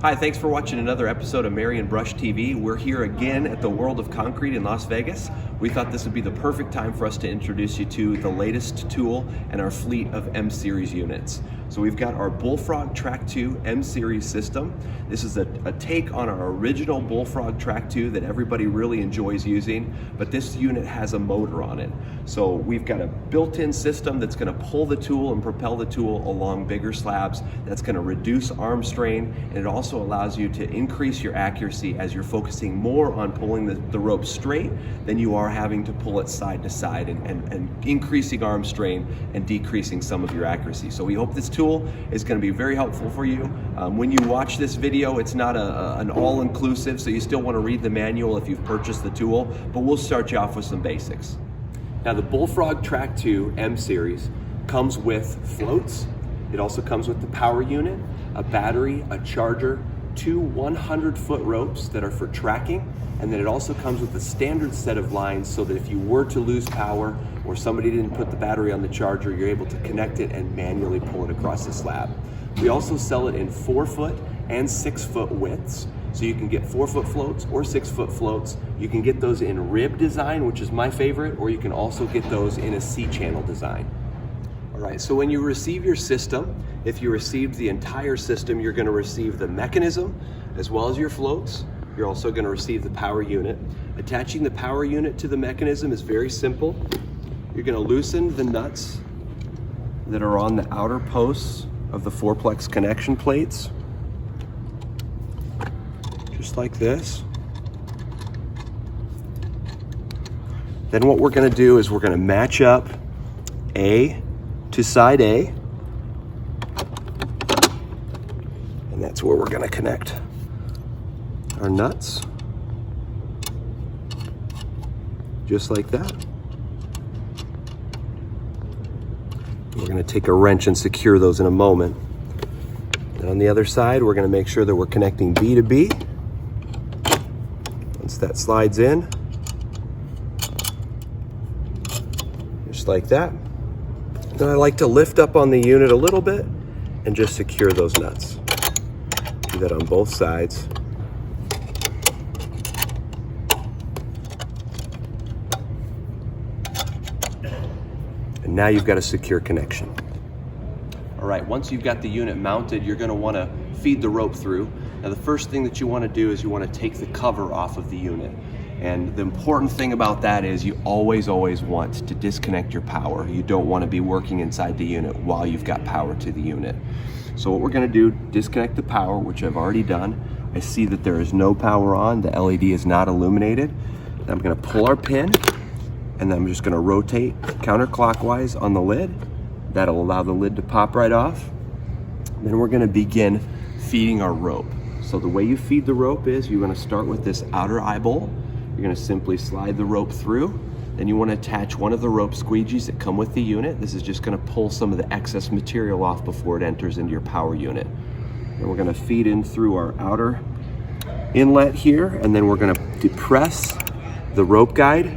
Hi, thanks for watching another episode of Marion Brush TV. We're here again at the World of Concrete in Las Vegas. We thought this would be the perfect time for us to introduce you to the latest tool in our fleet of M-Series units. So we've got our Bullfrog Trac II M-Series system. This is a take on our original Bullfrog Trac II that everybody really enjoys using, but this unit has a motor on it. So we've got a built-in system that's going to pull the tool and propel the tool along bigger slabs. That's going to reduce arm strain, and it also allows you to increase your accuracy as you're focusing more on pulling the rope straight than you are having to pull it side to side and increasing arm strain and decreasing some of your accuracy. So we hope this tool is going to be very helpful for you. When you watch this video, it's not an all-inclusive, so you still want to read the manual if you've purchased the tool, but we'll start you off with some basics. Now, the Bullfrog Trac II M-Series comes with floats. It also comes with the power unit, a battery, a charger, two 100-foot ropes that are for tracking, and then it also comes with a standard set of lines so that if you were to lose power or somebody didn't put the battery on the charger, you're able to connect it and manually pull it across the slab. We also sell it in 4-foot and 6-foot widths. So you can get 4-foot floats or 6-foot floats. You can get those in rib design, which is my favorite, or you can also get those in a C-channel design. All right, so when you receive your system, if you received the entire system, you're gonna receive the mechanism as well as your floats. You're also gonna receive the power unit. Attaching the power unit to the mechanism is very simple. You're gonna loosen the nuts that are on the outer posts of the 4-plex connection plates. Just like this. Then what we're going to do is we're going to match up A to side A, and that's where we're going to connect our nuts, just like that. We're going to take a wrench and secure those in a moment. And on the other side, we're going to make sure that we're connecting B to B. Once that slides in, just like that. Then I like to lift up on the unit a little bit and just secure those nuts. Do that on both sides. And now you've got a secure connection. All right, once you've got the unit mounted, you're going to want to feed the rope through. Now, the first thing that you want to do is you want to take the cover off of the unit. And the important thing about that is you always want to disconnect your power. You don't want to be working inside the unit while you've got power to the unit. So what we're going to do, disconnect the power, which I've already done. I see that there is no power on. The LED is not illuminated. Then I'm going to pull our pin, and then I'm just going to rotate counterclockwise on the lid. That'll allow the lid to pop right off. Then we're going to begin feeding our rope. So the way you feed the rope is you're going to start with this outer eyeball. You're going to simply slide the rope through. Then you want to attach one of the rope squeegees that come with the unit. This is just going to pull some of the excess material off before it enters into your power unit. Then we're going to feed in through our outer inlet here, and then we're going to depress the rope guide,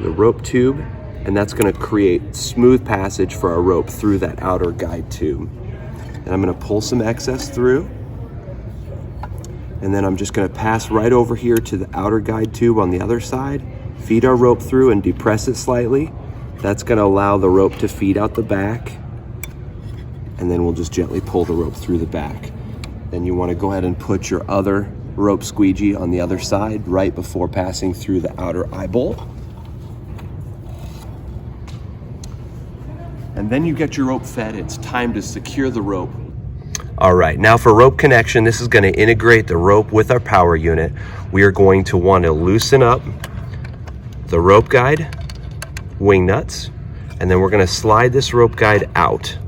the rope tube, and that's going to create smooth passage for our rope through that outer guide tube. And I'm going to pull some excess through. And then I'm just going to pass right over here to the outer guide tube on the other side, feed our rope through and depress it slightly. That's going to allow the rope to feed out the back. And then we'll just gently pull the rope through the back. Then you want to go ahead and put your other rope squeegee on the other side right before passing through the outer eyeball. And then you get your rope fed. It's time to secure the rope. All right, now for rope connection, this is going to integrate the rope with our power unit. We are going to want to loosen up the rope guide, wing nuts, and then we're going to slide this rope guide out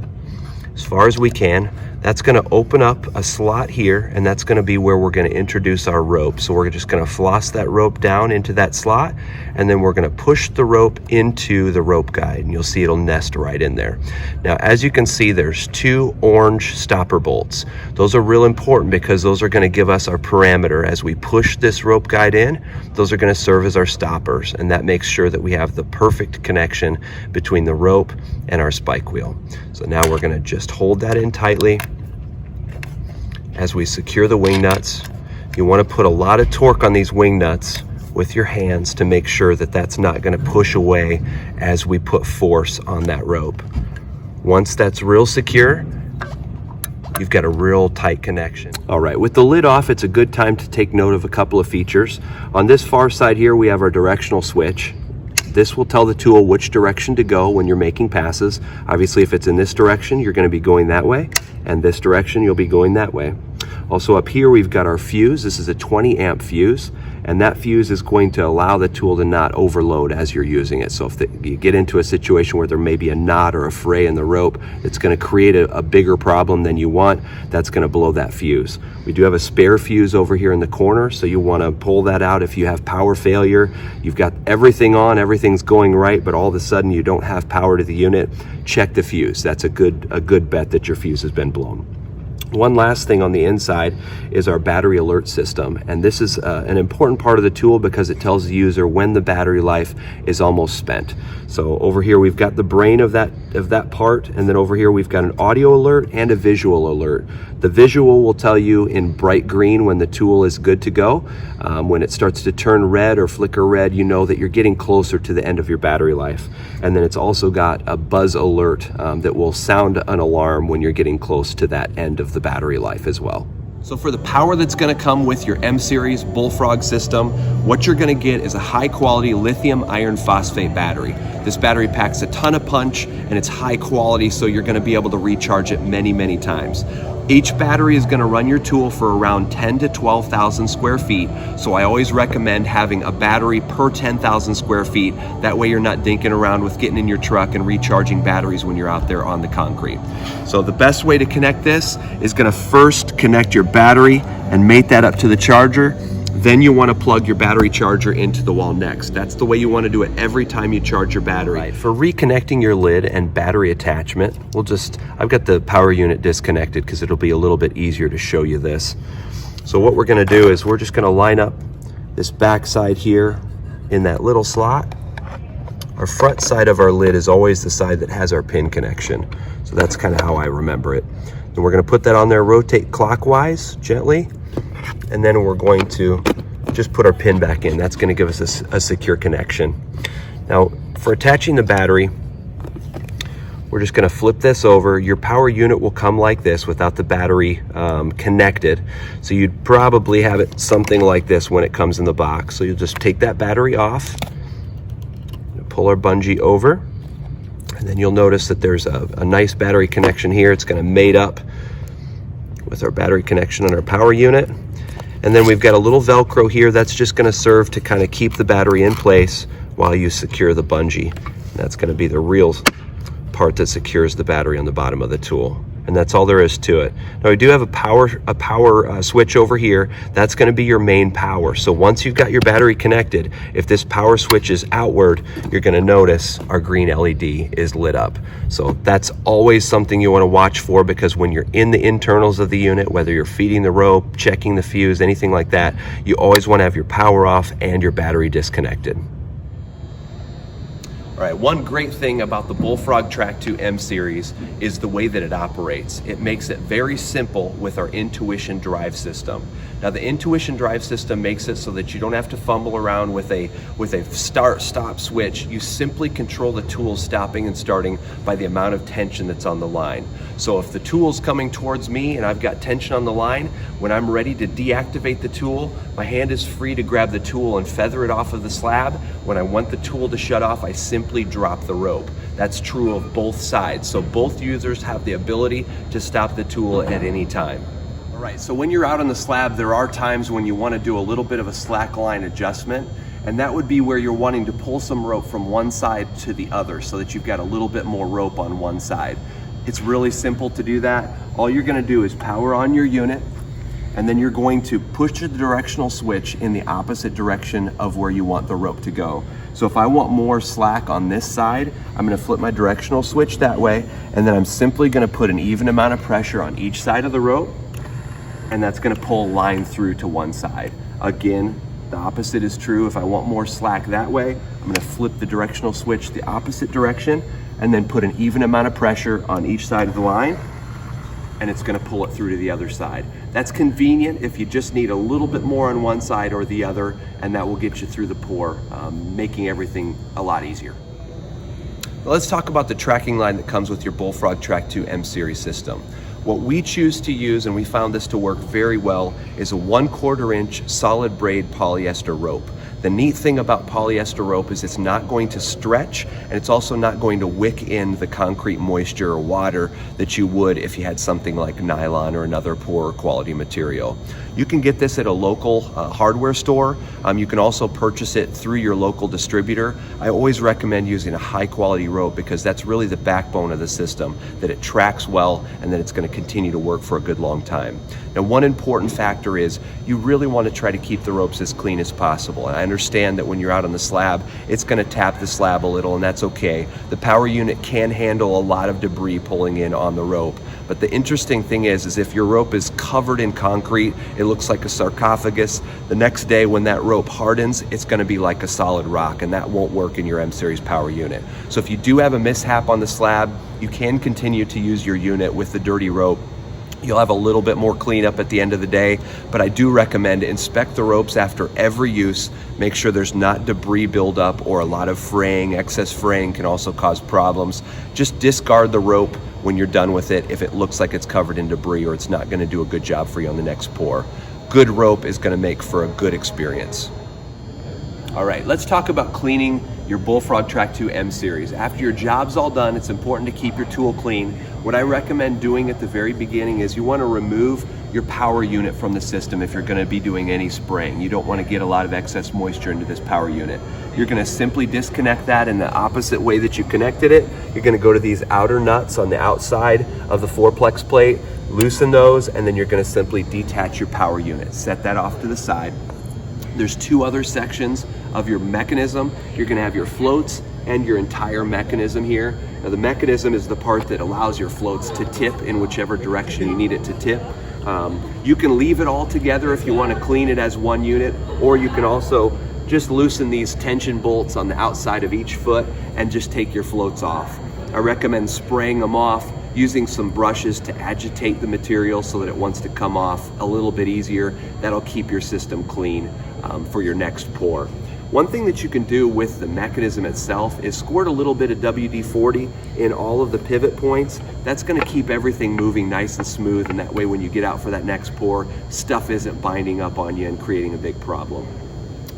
as far as we can. That's going to open up a slot here, and that's going to be where we're going to introduce our rope. So we're just going to floss that rope down into that slot, and then we're going to push the rope into the rope guide, and you'll see it'll nest right in there. Now, as you can see, there's 2 orange stopper bolts. Those are real important because those are going to give us our parameter. As we push this rope guide in, those are going to serve as our stoppers, and that makes sure that we have the perfect connection between the rope and our spike wheel. So now we're going to just hold that in tightly. as we secure the wing nuts. You want to put a lot of torque on these wing nuts with your hands to make sure that that's not going to push away as we put force on that rope. Once that's real secure, you've got a real tight connection. All right, with the lid off, it's a good time to take note of a couple of features. On this far side here, we have our directional switch. This will tell the tool which direction to go when you're making passes. Obviously, if it's in this direction, you're going to be going that way, and this direction, you'll be going that way. Also up here, we've got our fuse. This is a 20 amp fuse, and that fuse is going to allow the tool to not overload as you're using it. So if you get into a situation where there may be a knot or a fray in the rope, it's going to create a bigger problem than you want. That's going to blow that fuse. We do have a spare fuse over here in the corner, so you want to pull that out if you have power failure. You've got everything on, everything's going right, but all of a sudden you don't have power to the unit. Check the fuse. That's a good bet that your fuse has been blown. One last thing on the inside is our battery alert system, and this is an important part of the tool because it tells the user when the battery life is almost spent. So over here we've got the brain of that part, and then over here we've got an audio alert and a visual alert. The visual will tell you in bright green when the tool is good to go. When it starts to turn red or flicker red, you know that you're getting closer to the end of your battery life. And then it's also got a buzz alert that will sound an alarm when you're getting close to that end of the battery life as well. So for the power that's going to come with your M-Series Bullfrog system, what you're going to get is a high quality lithium iron phosphate battery. This battery packs a ton of punch and it's high quality, so you're going to be able to recharge it many times. Each battery is going to run your tool for around 10 to 12,000 square feet, so I always recommend having a battery per 10,000 square feet. That way you're not dinking around with getting in your truck and recharging batteries when you're out there on the concrete. So the best way to connect this is going to first connect your battery and mate that up to the charger. Then you want to plug your battery charger into the wall next. That's the way you want to do it every time you charge your battery. Right. For reconnecting your lid and battery attachment, I've got the power unit disconnected because it'll be a little bit easier to show you this. So what we're going to do is we're just going to line up this back side here in that little slot. Our front side of our lid is always the side that has our pin connection. So that's kind of how I remember it. And we're going to put that on there, rotate clockwise gently, and then we're going to just put our pin back in. That's going to give us a secure connection. Now, for attaching the battery, we're just going to flip this over. Your power unit will come like this without the battery connected. So you'd probably have it something like this when it comes in the box. So you'll just take that battery off, pull our bungee over, and then you'll notice that there's a nice battery connection here. It's going to mate up with our battery connection on our power unit. And then we've got a little Velcro here that's just going to serve to kind of keep the battery in place while you secure the bungee. And that's going to be the real part that secures the battery on the bottom of the tool. And that's all there is to it. Now we do have a power switch over here. That's going to be your main power. So once you've got your battery connected, if this power switch is outward, you're going to notice our green LED is lit up. So that's always something you want to watch for, because when you're in the internals of the unit, whether you're feeding the rope, checking the fuse, anything like that, you always want to have your power off and your battery disconnected. All right, one great thing about the Bullfrog Trac II M-Series is the way that it operates. It makes it very simple with our Intuition drive system. Now the Intuition drive system makes it so that you don't have to fumble around with a start-stop switch. You simply control the tool stopping and starting by the amount of tension that's on the line. So if the tool's coming towards me and I've got tension on the line, when I'm ready to deactivate the tool, my hand is free to grab the tool and feather it off of the slab. When I want the tool to shut off, I simply drop the rope. That's true of both sides. So both users have the ability to stop the tool at any time. All right, so when you're out on the slab, there are times when you want to do a little bit of a slack line adjustment, and that would be where you're wanting to pull some rope from one side to the other so that you've got a little bit more rope on one side. It's really simple to do that. All you're going to do is power on your unit, and then you're going to push the directional switch in the opposite direction of where you want the rope to go. So if I want more slack on this side, I'm going to flip my directional switch that way, and then I'm simply going to put an even amount of pressure on each side of the rope, and that's going to pull a line through to one side. Again, the opposite is true. If I want more slack that way, I'm going to flip the directional switch the opposite direction and then put an even amount of pressure on each side of the line, and it's going to pull it through to the other side. That's convenient if you just need a little bit more on one side or the other, and that will get you through the pour, making everything a lot easier. Let's talk about the tracking line that comes with your Bullfrog Trac II M-Series system. What we choose to use, and we found this to work very well, is a 1/4 inch solid braid polyester rope. The neat thing about polyester rope is it's not going to stretch, and it's also not going to wick in the concrete moisture or water that you would if you had something like nylon or another poorer quality material. You can get this at a local hardware store. You can also purchase it through your local distributor. I always recommend using a high quality rope because that's really the backbone of the system, that it tracks well and that it's going to continue to work for a good long time. Now, one important factor is you really want to try to keep the ropes as clean as possible. And I understand that when you're out on the slab, it's going to tap the slab a little, and that's okay. The power unit can handle a lot of debris pulling in on the rope. But the interesting thing is if your rope is covered in concrete, it looks like a sarcophagus. The next day when that rope hardens, it's going to be like a solid rock, and that won't work in your M-Series power unit. So if you do have a mishap on the slab, you can continue to use your unit with the dirty rope. You'll have a little bit more cleanup at the end of the day, but I do recommend inspect the ropes after every use. Make sure there's not debris buildup or a lot of fraying. Excess fraying can also cause problems. Just discard the rope when you're done with it if it looks like it's covered in debris or it's not going to do a good job for you on the next pour. Good rope is going to make for a good experience. All right, let's talk about cleaning your Bullfrog Trac II M-Series. After your job's all done, it's important to keep your tool clean. What I recommend doing at the very beginning is you want to remove your power unit from the system if you're going to be doing any spraying. You don't want to get a lot of excess moisture into this power unit. You're going to simply disconnect that in the opposite way that you connected it. You're going to go to these outer nuts on the outside of the 4-plex plate, loosen those, and then you're going to simply detach your power unit. Set that off to the side. There's 2 other sections of your mechanism. You're going to have your floats and your entire mechanism here. Now, the mechanism is the part that allows your floats to tip in whichever direction you need it to tip. You can leave it all together if you want to clean it as one unit, or you can also just loosen these tension bolts on the outside of each foot and just take your floats off. I recommend spraying them off, using some brushes to agitate the material so that it wants to come off a little bit easier. That'll keep your system clean for your next pour. One thing that you can do with the mechanism itself is squirt a little bit of WD-40 in all of the pivot points. That's going to keep everything moving nice and smooth, and that way when you get out for that next pour, stuff isn't binding up on you and creating a big problem.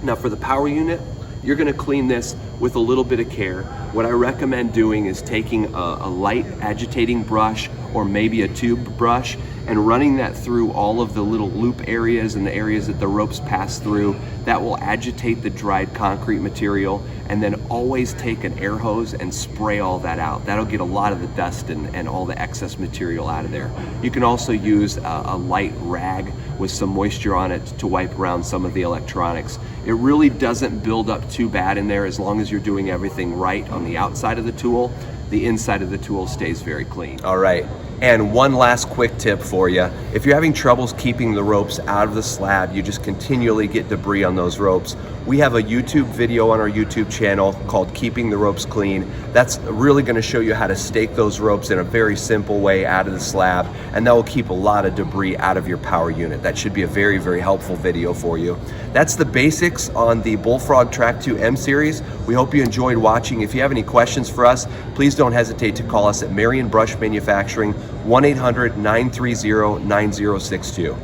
Now, for the power unit, you're going to clean this with a little bit of care. What I recommend doing is taking a light agitating brush or maybe a tube brush and running that through all of the little loop areas and the areas that the ropes pass through. That will agitate the dried concrete material, and then always take an air hose and spray all that out. That'll get a lot of the dust and all the excess material out of there. You can also use a light rag with some moisture on it to wipe around some of the electronics. It really doesn't build up too bad in there as long as you're doing everything right on the outside of the tool. The inside of the tool stays very clean. All right, and one last quick tip for you. If you're having troubles keeping the ropes out of the slab, you just continually get debris on those ropes, we have a YouTube video on our YouTube channel called Keeping the Ropes Clean. That's really going to show you how to stake those ropes in a very simple way out of the slab, and that will keep a lot of debris out of your power unit. That should be a very, very helpful video for you. That's the basics on the Bullfrog Trac II M-Series. We hope you enjoyed watching. If you have any questions for us, please don't hesitate to call us at Marion Brush Manufacturing, 1-800-930-9062.